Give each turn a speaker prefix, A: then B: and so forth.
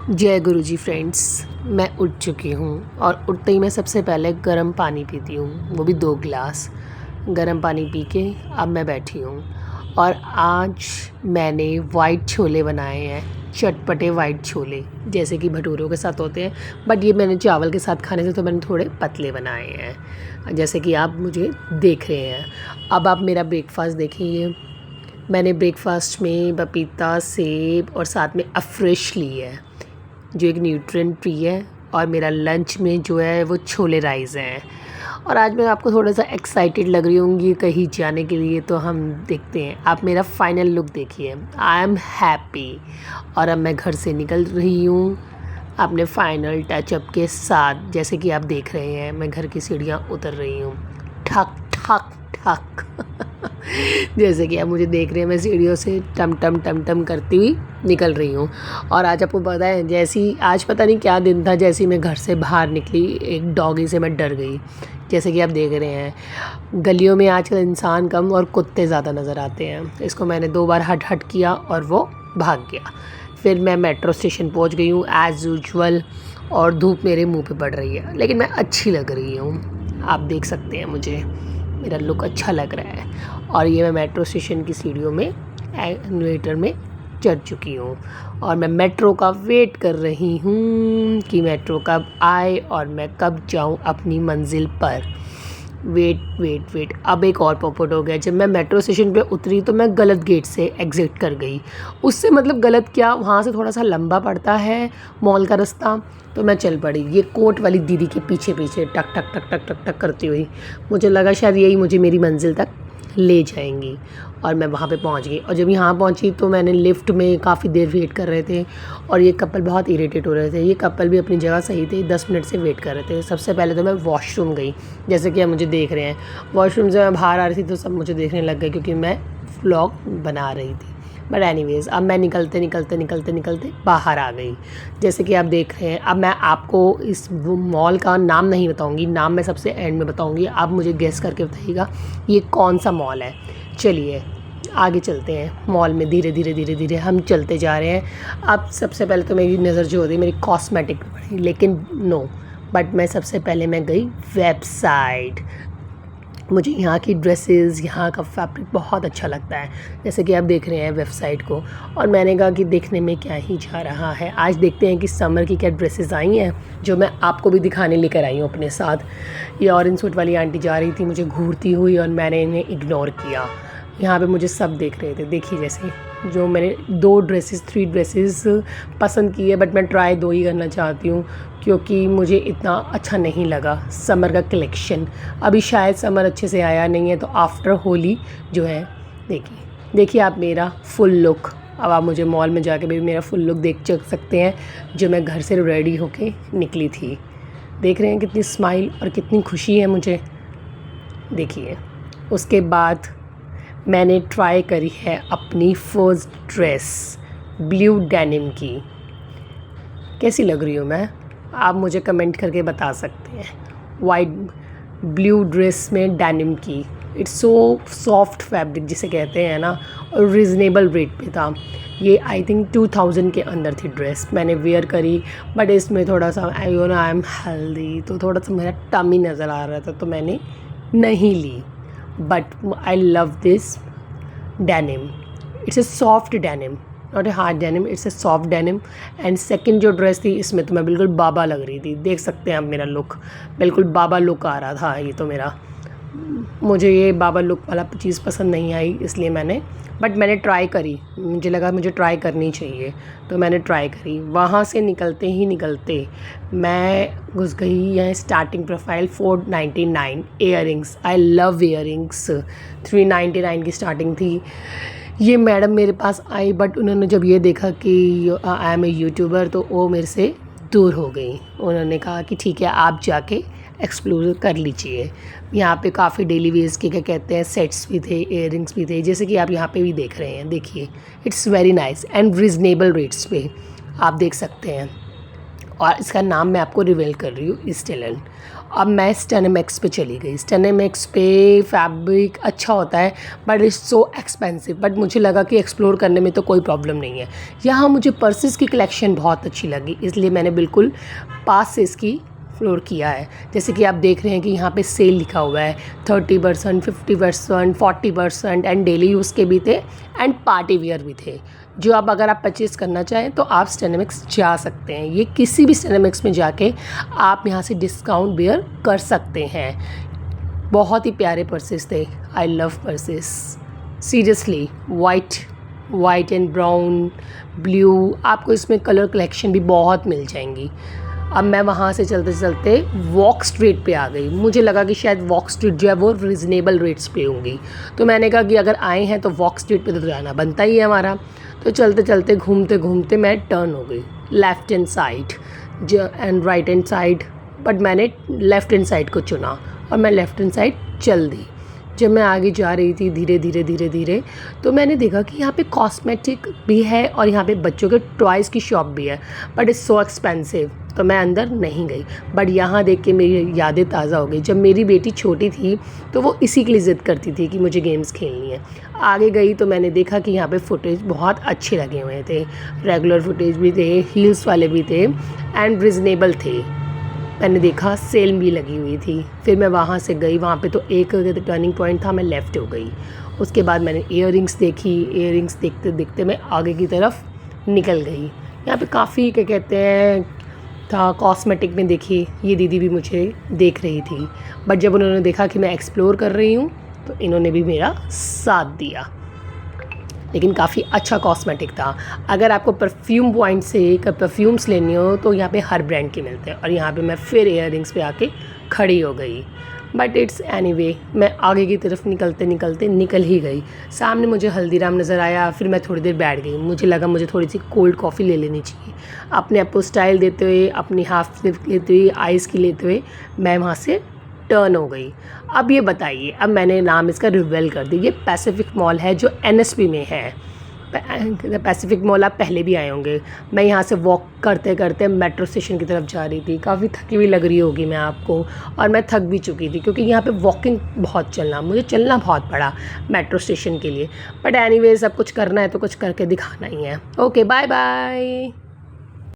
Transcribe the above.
A: जय गुरु जी फ्रेंड्स। मैं उठ चुकी हूँ और उठते ही मैं सबसे पहले गर्म पानी पीती हूँ, वो भी 2 गिलास गर्म पानी पी के अब मैं बैठी हूँ। और आज मैंने वाइट छोले बनाए हैं, चटपटे वाइट छोले जैसे कि भटूरों के साथ होते हैं, बट ये मैंने चावल के साथ खाने से तो मैंने थोड़े पतले बनाए हैं जैसे कि आप मुझे देख रहे हैं। अब आप मेरा ब्रेकफास्ट देखिए। मैंने ब्रेकफास्ट में पपीता, सेब और साथ में अफ्रेश ली है जो एक न्यूट्रिएंट फ्री है, और मेरा लंच में जो है वो छोले राइस हैं। और आज मैं आपको थोड़ा सा एक्साइटेड लग रही होंगी कहीं जाने के लिए, तो हम देखते हैं। आप मेरा फाइनल लुक देखिए, आई एम हैप्पी। और अब मैं घर से निकल रही हूँ अपने फाइनल टचअप के साथ। जैसे कि आप देख रहे हैं मैं घर की सीढ़ियाँ उतर रही हूँ, ठक ठक ठक जैसे कि आप मुझे देख रहे हैं मैं सीढ़ियों से टम टम टम टम करती हुई निकल रही हूँ। और आज आपको पता है, जैसी आज पता नहीं क्या दिन था, जैसे मैं घर से बाहर निकली एक डॉगी से मैं डर गई। जैसे कि आप देख रहे हैं गलियों में आजकल इंसान कम और कुत्ते ज़्यादा नज़र आते हैं। इसको मैंने 2 बार हट हट किया और वो भाग गया। फिर मैं मेट्रो स्टेशन पहुँच गई हूँ एज़ यूजुअल, और धूप मेरे मुँह पे पड़ रही है, लेकिन मैं अच्छी लग रही हूँ। आप देख सकते हैं मुझे, मेरा लुक अच्छा लग रहा है। और ये मैं मेट्रो स्टेशन की सीढ़ियों में एलिवेटर में चढ़ चुकी हूँ, और मैं मेट्रो का वेट कर रही हूँ कि मेट्रो कब आए और मैं कब जाऊँ अपनी मंजिल पर। वेट वेट वेट, अब एक और पॉपट हो गया। जब मैं मेट्रो स्टेशन पे उतरी तो मैं गलत गेट से एग्ज़िट कर गई। उससे मतलब गलत क्या, वहाँ से थोड़ा सा लंबा पड़ता है मॉल का रास्ता, तो मैं चल पड़ी ये कोट वाली दीदी के पीछे पीछे टक टक टक टक टक टक करती हुई। मुझे लगा शायद यही मुझे मेरी मंजिल तक ले जाएंगी, और मैं वहाँ पे पहुँच गई। और जब यहाँ पहुँची तो मैंने लिफ्ट में काफ़ी देर वेट कर रहे थे, और ये कपल बहुत इरिटेट हो रहे थे। ये कपल भी अपनी जगह सही थे, 10 मिनट से वेट कर रहे थे। सबसे पहले तो मैं वॉशरूम गई, जैसे कि आप मुझे देख रहे हैं। वॉशरूम से मैं बाहर आ रही थी तो सब मुझे देखने लग गए, क्योंकि मैं व्लॉग बना रही थी। बट एनीवेज़, अब मैं निकलते निकलते निकलते निकलते बाहर आ गई। जैसे कि आप देख रहे हैं, अब मैं आपको इस मॉल का नाम नहीं बताऊंगी, नाम मैं सबसे एंड में बताऊंगी। आप मुझे गेस करके बताइएगा ये कौन सा मॉल है। चलिए आगे चलते हैं। मॉल में धीरे धीरे धीरे धीरे हम चलते जा रहे हैं। अब सबसे पहले तो मेरी नज़र जो होती है मेरी कॉस्मेटिक पे पड़ी, लेकिन नो, बट मैं सबसे पहले मैं गई वेबसाइट। मुझे यहाँ की ड्रेसेस, यहाँ का फैब्रिक बहुत अच्छा लगता है, जैसे कि आप देख रहे हैं वेबसाइट को। और मैंने कहा कि देखने में क्या ही जा रहा है, आज देखते हैं कि समर की क्या ड्रेसेस आई हैं, जो मैं आपको भी दिखाने लेकर आई हूँ अपने साथ। ये ऑरेंज सूट वाली आंटी जा रही थी मुझे घूरती हुई, और मैंने इन्हें इग्नोर किया। यहाँ पे मुझे सब देख रहे थे। देखिए जैसे जो मैंने 3 ड्रेसेस पसंद की है, बट मैं ट्राई 2 ही करना चाहती हूँ, क्योंकि मुझे इतना अच्छा नहीं लगा समर का कलेक्शन। अभी शायद समर अच्छे से आया नहीं है, तो आफ्टर होली जो है, देखिए आप मेरा फुल लुक। अब आप मुझे मॉल में जाके भी मेरा फुल लुक देख सकते हैं, जो मैं घर से रेडी होके निकली थी। देख रहे हैं कितनी स्माइल और कितनी खुशी है मुझे। देखिए उसके बाद मैंने ट्राई करी है अपनी फर्स्ट ड्रेस ब्लू डेनिम की। कैसी लग रही हूँ मैं, आप मुझे कमेंट करके बता सकते हैं। वाइट ब्लू ड्रेस में डेनिम की, इट्स सो सॉफ्ट फैब्रिक जिसे कहते हैं ना, और रिजनेबल रेट पे था। ये आई थिंक 2000 के अंदर थी ड्रेस। मैंने वेयर करी, बट इसमें थोड़ा सा आई एम हेल्दी, तो थोड़ा सा मेरा टमी नज़र आ रहा था, तो मैंने नहीं ली। But I love this denim, it's a soft denim, not a hard denim, it's a soft denim. And second जो ड्रेस थी, इसमें तो मैं बिल्कुल बाबा लग रही थी। देख सकते हैं आप मेरा लुक, बिल्कुल बाबा लुक आ रहा था। ये तो मेरा, मुझे ये बाबा लुक वाला चीज़ पसंद नहीं आई, इसलिए मैंने ट्राई करी। मुझे लगा मुझे ट्राई करनी चाहिए, तो मैंने ट्राई करी। वहाँ से निकलते ही निकलते मैं घुस गई है starting profile 499 earrings. I love earrings. 399 की स्टार्टिंग थी। ये मैडम मेरे पास आई, बट उन्होंने जब ये देखा कि आई एम ए यूट्यूबर, तो वो मेरे से दूर हो गई। उन्होंने कहा कि ठीक है, आप जाके एक्सप्लोर कर लीजिए। यहाँ पे काफ़ी डेली वेयर्स के क्या कहते हैं सेट्स भी थे, इयररिंग्स भी थे, जैसे कि आप यहाँ पे भी देख रहे हैं। देखिए it's very nice and reasonable rates पे आप देख सकते हैं। और इसका नाम मैं आपको रिवील कर रही हूँ, स्टेलन। अब मैं स्टेनोमेक्स पे चली गई। स्टेनोमेक्स पे फैब्रिक अच्छा होता है but it's so expensive, but मुझे लगा कि एक्सप्लोर करने में तो कोई प्रॉब्लम नहीं है। यहाँ मुझे पर्सेस की कलेक्शन बहुत अच्छी लगी, इसलिए मैंने बिल्कुल पास से इसकी एक्सप्लोर किया है। जैसे कि आप देख रहे हैं कि यहाँ पे सेल लिखा हुआ है 30%, 50%, 40% एंड डेली यूज़ के भी थे एंड पार्टी वियर भी थे। जो अब अगर आप परचेज़ करना चाहें तो आप स्टेनोमेक्स जा सकते हैं। ये किसी भी स्टेनोमेक्स में जाके आप यहाँ से डिस्काउंट बेयर कर सकते हैं। बहुत ही प्यारे पर्सेस थे। I love purses seriously. White and brown, blue, आपको इसमें कलर कलेक्शन भी बहुत मिल जाएंगी। अब मैं वहाँ से चलते चलते वॉक स्ट्रीट पे आ गई। मुझे लगा कि शायद वॉक स्ट्रीट जो है वो रिजनेबल रेट्स पे होंगी, तो मैंने कहा कि अगर आए हैं तो वॉक स्ट्रीट पे तो जाना बनता ही है हमारा। तो चलते चलते घूमते घूमते मैं टर्न हो गई left hand side and right hand side, but मैंने लेफ़्ट हैंड साइड को चुना और मैं लेफ़्ट हैंड साइड चल दी। जब मैं आगे जा रही थी धीरे धीरे तो मैंने देखा कि यहाँ पे कॉस्मेटिक भी है और यहाँ पे बच्चों के टॉयज़ की शॉप भी है, बट इट्स सो एक्सपेंसिव, तो मैं अंदर नहीं गई। बट यहाँ देख के मेरी यादें ताज़ा हो गई। जब मेरी बेटी छोटी थी तो वो इसी के लिए ज़िद करती थी कि मुझे गेम्स खेलनी है। आगे गई तो मैंने देखा कि यहाँ पे फुटेज बहुत अच्छे लगे हुए थे, रेगुलर फुटेज भी थे, हील्स वाले भी थे एंड रिजनेबल थे। मैंने देखा सेल भी लगी हुई थी। फिर मैं वहाँ से गई, वहाँ पे तो एक टर्निंग पॉइंट था, मैं लेफ़्ट हो गई। उसके बाद मैंने इयररिंग्स देखी। इयररिंग्स देखते देखते मैं आगे की तरफ निकल गई। यहाँ पे काफ़ी क्या कहते हैं था, कॉस्मेटिक में देखी। ये दीदी भी मुझे देख रही थी, बट जब उन्होंने देखा कि मैं एक्सप्लोर कर रही हूँ तो इन्होंने भी मेरा साथ दिया। लेकिन काफ़ी अच्छा कॉस्मेटिक था। अगर आपको परफ्यूम पॉइंट से परफ्यूम्स लेनी हो तो यहाँ पे हर ब्रांड के मिलते हैं, और यहाँ पे मैं फिर इयररिंग्स पे आके खड़ी हो गई। बट इट्स एनीवे, मैं आगे की तरफ निकलते निकलते निकल ही गई। सामने मुझे हल्दीराम नज़र आया, फिर मैं थोड़ी देर बैठ गई। मुझे लगा मुझे थोड़ी सी कोल्ड कॉफ़ी ले लेनी चाहिए। अपने आप को स्टाइल देते हुए, अपनी हाफ स्लीव लेते हुए, आइस की लेते हुए मैं वहाँ से टर्न हो गई। अब ये बताइए, अब मैंने नाम इसका रिवील कर दिया। ये पैसिफिक मॉल है जो NSP में है। पैसिफिक मॉल आप पहले भी आए होंगे। मैं यहाँ से वॉक करते करते मेट्रो स्टेशन की तरफ जा रही थी। काफ़ी थकी हुई लग रही होगी मैं आपको, और मैं थक भी चुकी थी क्योंकि यहाँ पे वॉकिंग बहुत मुझे चलना बहुत पड़ा मेट्रो स्टेशन के लिए। बट एनीवेज, अब कुछ करना है तो कुछ करके दिखाना ही है। Okay, bye bye.